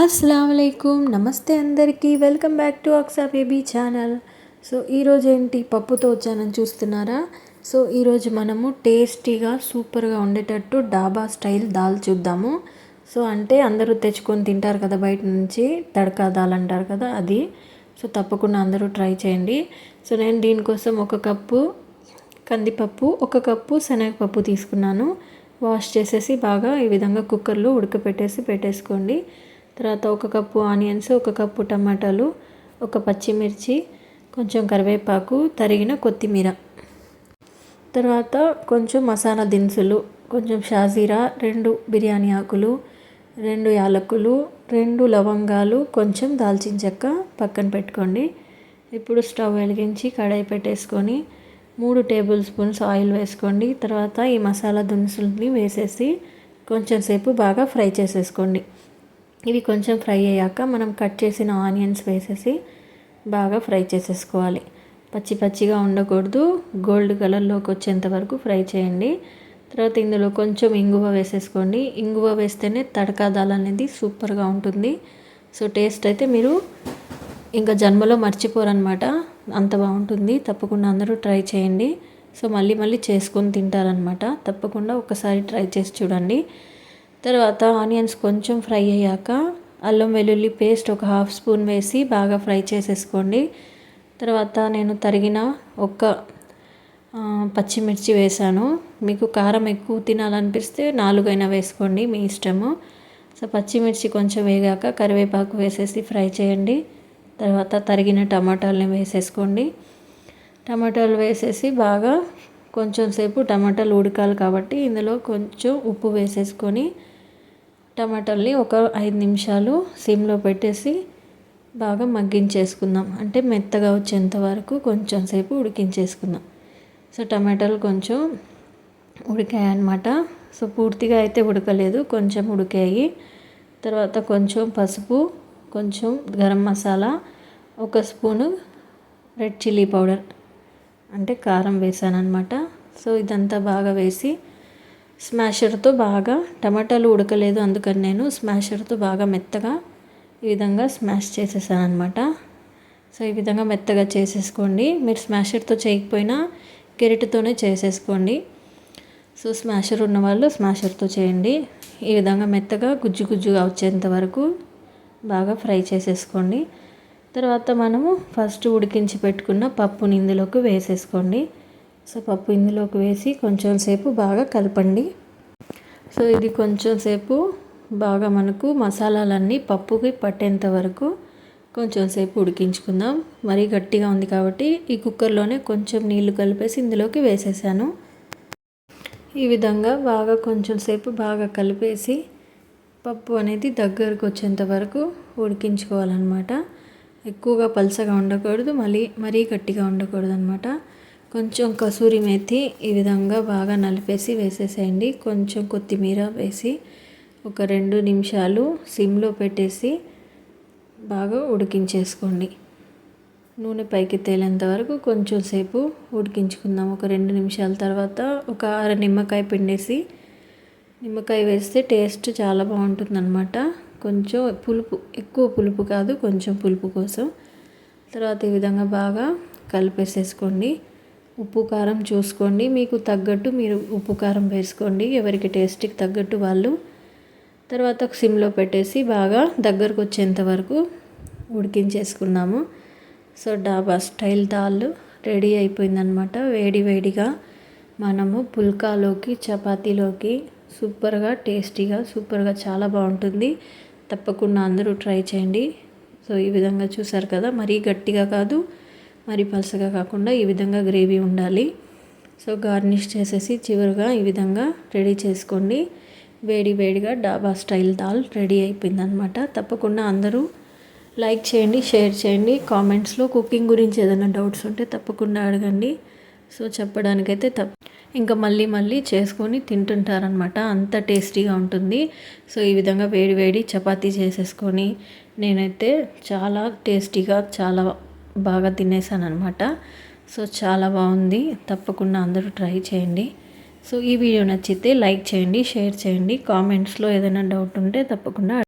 అస్సలాముఅలైకుం నమస్తే అందరికీ welcome back to Aqsa baby channel. So ఈరోజు ఏంటి పప్పుతో వచ్చానని చూస్తున్నారా? సో ఈరోజు మనము టేస్టీగా సూపర్గా ఉండేటట్టు డాబా స్టైల్ దాల్ చూద్దాము. సో అంటే అందరూ తెచ్చుకొని తింటారు కదా బయట నుంచి, తడకా దాల్ అంటారు కదా అది. సో తప్పకుండా అందరూ ట్రై చేయండి. సో నేను దీనికోసం 1 కప్పు కందిపప్పు, 1 కప్పు శనగపప్పు తీసుకున్నాను. వాష్ చేసేసి బాగా ఈ విధంగా కుక్కర్లో పెట్టేసుకోండి. తర్వాత 1 కప్పు ఆనియన్స్, 1 కప్పు టమాటాలు, 1 పచ్చిమిర్చి, కొంచెం కరివేపాకు, తరిగిన కొత్తిమీర. తర్వాత కొంచెం మసాలా దినుసులు, కొంచెం షాజీరా, 2 బిర్యానీ ఆకులు, 2 యాలకులు, 2 లవంగాలు, కొంచెం దాల్చిన చెక్క పక్కన పెట్టుకోండి. ఇప్పుడు స్టవ్ వెలిగించి కడాయి పెట్టేసుకొని 3 టేబుల్ స్పూన్స్ ఆయిల్ వేసుకోండి. తర్వాత ఈ మసాలా దినుసుల్ని వేసేసి కొంచెం సేపు బాగా ఫ్రై చేసేసుకోండి. ఇవి కొంచెం ఫ్రై అయ్యాక మనం కట్ చేసిన ఆనియన్స్ వేసేసి బాగా ఫ్రై చేసేసుకోవాలి. పచ్చిగా ఉండకూడదు, గోల్డ్ కలర్లోకి వచ్చేంత వరకు ఫ్రై చేయండి. తర్వాత ఇందులో కొంచెం ఇంగువ వేసేసుకోండి. ఇంగువ వేస్తేనే తడకా దాల్ అనేది సూపర్గా ఉంటుంది. సో టేస్ట్ అయితే మీరు ఇంకా జన్మలో మర్చిపోరనమాట, అంత బాగుంటుంది. తప్పకుండా అందరూ ట్రై చేయండి. సో మళ్ళీ చేసుకొని తింటారనమాట. తప్పకుండా ఒకసారి ట్రై చేసి చూడండి. తర్వాత ఆనియన్స్ కొంచెం ఫ్రై అయ్యాక అల్లం వెల్లుల్లి పేస్ట్ 1/2 స్పూన్ వేసి బాగా ఫ్రై చేసేసుకోండి. తర్వాత నేను తరిగిన 1 పచ్చిమిర్చి వేసాను. మీకు కారం ఎక్కువ తినాలనిపిస్తే 4 అయినా వేసుకోండి, మీ ఇష్టము. సో పచ్చిమిర్చి కొంచెం వేగాక కరివేపాకు వేసేసి ఫ్రై చేయండి. తర్వాత తరిగిన టమాటాలని వేసేసుకోండి. టమాటాలు వేసేసి బాగా కొంచెం సేపు టమాటాలు ఉడకాలి కాబట్టి ఇందులో కొంచెం ఉప్పు వేసేసుకొని టమాటాలని ఒక 5 నిమిషాలు సిమ్లో పెట్టేసి బాగా మగ్గించేసుకుందాం. అంటే మెత్తగా వచ్చేంత వరకు కొంచెం సేపు ఉడికించేసుకుందాం. సో టమాటాలు కొంచెం ఉడికాయి అన్నమాట. సో పూర్తిగా అయితే ఉడకలేదు, కొంచెం ఉడికాయి. తర్వాత కొంచెం పసుపు, కొంచెం garam masala, 1 spoon red chilli powder అంటే కారం వేసాను అనమాట. సో ఇదంతా బాగా వేసి స్మాషర్తో బాగా, టమాటాలు ఉడకలేదు అందుకని నేను స్మాషర్తో బాగా మెత్తగా ఈ విధంగా స్మాష్ చేసేసాను అనమాట. సో ఈ విధంగా మెత్తగా చేసేసుకోండి. మీరు స్మాషర్తో చేయకపోయినా గెరిటతోనే చేసేసుకోండి. సో స్మాషర్ ఉన్న వాళ్ళు స్మాషర్తో చేయండి. ఈ విధంగా మెత్తగా గుజ్జుగా వచ్చేంత వరకు బాగా ఫ్రై చేసేసుకోండి. తర్వాత మనము ఫస్ట్ ఉడికించి పెట్టుకున్న పప్పుని ఇందులోకి వేసేసుకోండి. సో పప్పు ఇందులోకి వేసి కొంచెం సేపు బాగా కలపండి. సో ఇది కొంచెం సేపు బాగా మనకు మసాలాలన్నీ పప్పుకి పట్టేంత వరకు కొంచెం సేపు ఉడికించుకుందాం. మరీ గట్టిగా ఉంది కాబట్టి ఈ కుక్కర్లోనే కొంచెం నీళ్లు కలిపేసి ఇందులోకి వేసేసాను. ఈ విధంగా బాగా కొంచెం సేపు బాగా కలిపేసి పప్పు అనేది దగ్గరకు వచ్చేంత వరకు ఉడికించుకోవాలన్నమాట. ఎక్కువగా పలసగా ఉండకూడదు, మరీ గట్టిగా ఉండకూడదు అనమాట. కొంచెం కసూరి మేతి ఈ విధంగా బాగా నలిపేసి వేసేసేయండి. కొంచెం కొత్తిమీర వేసి ఒక 2 నిమిషాలు సిమ్లో పెట్టేసి బాగా ఉడికించేసుకోండి. నూనె పైకి తేలేంత వరకు కొంచెం సేపు ఉడికించుకుందాం. ఒక 2 నిమిషాల తర్వాత ఒక నిమ్మకాయ పిండేసి, నిమ్మకాయ వేస్తే టేస్ట్ చాలా బాగుంటుందన్నమాట. కొంచెం పులుపు, ఎక్కువ పులుపు కాదు, కొంచెం పులుపు కోసం. తర్వాత ఈ విధంగా బాగా కలిపేసేసుకోండి. ఉప్పు కారం చూసుకోండి, మీకు తగ్గట్టు మీరు ఉప్పు కారం వేసుకోండి, ఎవరికి టేస్ట్కి తగ్గట్టు వాళ్ళు. తర్వాత సిమ్లో పెట్టేసి బాగా దగ్గరకు వచ్చేంత వరకు ఉడికించేసుకున్నాము. సో డాబా స్టైల్ దాల్ రెడీ అయిపోయిందనమాట. వేడిగా మనము పుల్కాలోకి, చపాతీలోకి సూపర్గా టేస్టీగా సూపర్గా చాలా బాగుంటుంది. తప్పకుండా అందరూ ట్రై చేయండి. సో ఈ విధంగా చూసారు కదా, మరీ గట్టిగా కాదు, మరి పలసగా కాకుండా ఈ విధంగా గ్రేవీ ఉండాలి. సో గార్నిష్ చేసేసి చివరిగా ఈ విధంగా రెడీ చేసుకోండి. వేడిగా డాబా స్టైల్ దాల్ రెడీ అయిపోయిందనమాట. తప్పకుండా అందరూ లైక్ చేయండి, షేర్ చేయండి. కామెంట్స్లో కుకింగ్ గురించి ఏదైనా డౌట్స్ ఉంటే తప్పకుండా అడగండి. సో చెప్పడానికైతే ఇంకా మళ్ళీ చేసుకొని తింటుంటారనమాట, అంత టేస్టీగా ఉంటుంది. సో ఈ విధంగా వేడి చపాతీ చేసేసుకొని నేనైతే చాలా టేస్టీగా చాలా బాగా తినేసాను అనమాట. సో చాలా బాగుంది. తప్పకుండా అందరూ ట్రై చేయండి. సో ఈ వీడియో నచ్చితే లైక్ చేయండి, షేర్ చేయండి. కామెంట్స్లో ఏదైనా డౌట్ ఉంటే తప్పకుండా